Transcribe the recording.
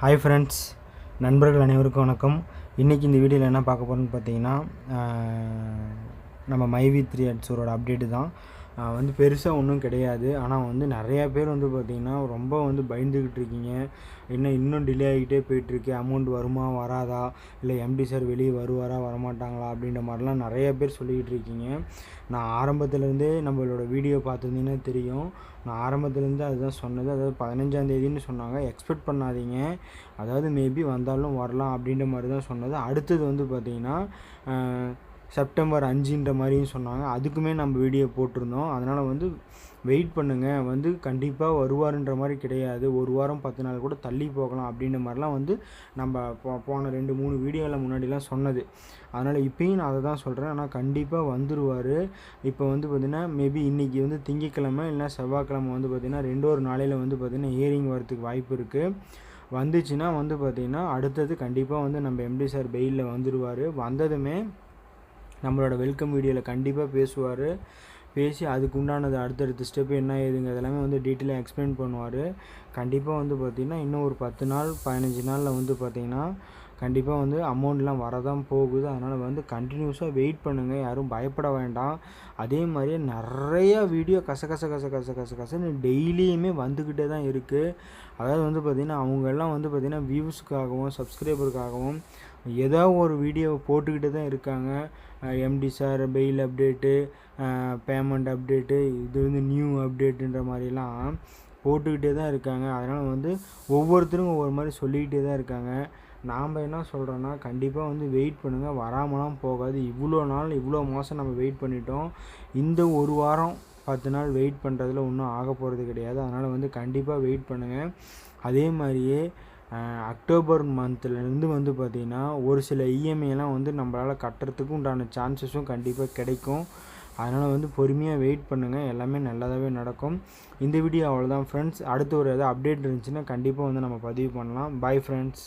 Hi friends, நண்பர்கள் அனைவருக்கும் வணக்கம். இன்றைக்கி இந்த வீடியோவில் என்ன பார்க்க போகிறோன்னு பார்த்தீங்கன்னா, நம்ம மைவி3 அட்ஸோட அப்டேட்டு தான். பெருசாக ஒன்றும் கிடையாது. ஆனால் நிறையா பேர் பார்த்திங்கன்னா ரொம்ப பயந்துக்கிட்டு இருக்கீங்க. இன்னும் டிலே ஆகிட்டே போயிட்டுருக்கு, அமௌண்ட் வருமா வராதா, இல்லை எம்டி சார் வெளியே வருவாரா வரமாட்டாங்களா அப்படின்ற மாதிரிலாம் நிறையா பேர் சொல்லிக்கிட்டு இருக்கீங்க. நான் ஆரம்பத்துலேருந்தே நம்மளோட வீடியோ பார்த்துருந்தீங்கன்னா தெரியும். நான் ஆரம்பத்துலேருந்து அதுதான் சொன்னது. அதாவது 15ஆம் தேதின்னு சொன்னாங்க. எக்ஸ்பெக்ட் பண்ணாதீங்க, அதாவது மேபி வந்தாலும் வரலாம் அப்படின்ற மாதிரி தான் சொன்னது. அடுத்தது பார்த்திங்கன்னா செப்டம்பர் 5ன்ற மாதிரியும் சொன்னாங்க. அதுக்குமே நம்ம வீடியோ போட்டிருந்தோம். அதனால் வெயிட் பண்ணுங்கள், கண்டிப்பாக வருவாருன்ற மாதிரி கிடையாது. ஒரு வாரம் 10 நாள் கூட தள்ளி போகலாம் அப்படின்ற மாதிரிலாம் நம்ம போன 2-3 வீடியோவில் முன்னாடிலாம் சொன்னது. அதனால் இப்போயும் நான் அதை தான் சொல்கிறேன். ஆனால் கண்டிப்பாக வந்துடுவார். இப்போ பார்த்திங்கன்னா மேபி இன்றைக்கி திங்கக்கிழமை இல்லைனா செவ்வாய்க்கிழமை பார்த்திங்கன்னா 2 நாளையில் பார்த்திங்கன்னா ஹியரிங் வரதுக்கு வாய்ப்பு இருக்குது. வந்துச்சுன்னா பார்த்திங்கன்னா அடுத்தது கண்டிப்பாக நம்ம எம்டி சார் பெயிலில் வந்துடுவார். வந்ததுமே நம்மளோட வெல்கம் வீடியோவில் கண்டிப்பாக பேசுவார். பேசி அதுக்கு உண்டானது அடுத்தடுத்த ஸ்டெப்பு என்ன ஏதுங்க இதெல்லாமே டீட்டெயிலாக எக்ஸ்பிளைன் பண்ணுவார். கண்டிப்பாக பார்த்திங்கன்னா இன்னும் ஒரு 10 நாள் 15 நாளில் பார்த்திங்கன்னா கண்டிப்பாக அமௌண்ட்லாம் வரதான் போகுது. அதனால் கண்டினியூஸாக வெயிட் பண்ணுங்கள், யாரும் பயப்பட வேண்டாம். அதே மாதிரியே நிறையா வீடியோ கசன்னு டெய்லியுமே வந்துக்கிட்டே தான் இருக்குது. அதாவது பார்த்திங்கன்னா அவங்கெல்லாம் பார்த்திங்கன்னா வியூஸுக்காகவும் சப்ஸ்கிரைபருக்காகவும் ஏதோ ஒரு வீடியோவை போட்டுக்கிட்டே தான் இருக்காங்க. MD sir bail update, payment update, இது நியூ அப்டேட்டுன்ற மாதிரிலாம் போட்டுக்கிட்டே தான் இருக்காங்க. அதனால் ஒவ்வொருத்தரும் ஒவ்வொரு மாதிரி சொல்லிக்கிட்டே தான் இருக்காங்க. நாம் என்ன சொல்கிறோன்னா, கண்டிப்பாக வெயிட் பண்ணுங்கள், வராமலாம் போகாது. இவ்வளோ நாள் இவ்வளோ மாதம் நம்ம வெயிட் பண்ணிட்டோம். இந்த ஒரு வாரம் 10 நாள் வெயிட் பண்ணுறதுல ஒன்றும் ஆக போகிறது கிடையாது. அதனால் கண்டிப்பாக வெயிட் பண்ணுங்கள். அதே மாதிரியே அக்டோபர் மந்த்லேருந்து பார்த்திங்கன்னா ஒரு சில இஎம்ஐலாம் நம்மளால் கட்டுறதுக்கு உண்டான சான்சஸும் கண்டிப்பாக கிடைக்கும். அதனால் பொறுமையாக வெயிட் பண்ணுங்கள், எல்லாமே நல்லதாகவே நடக்கும். இந்த வீடியோ அவ்வளோதான் ஃப்ரெண்ட்ஸ். அடுத்து ஒரு எதாவது அப்டேட் இருந்துச்சுன்னா கண்டிப்பாக நம்ம பதிவு பண்ணலாம். Bye friends.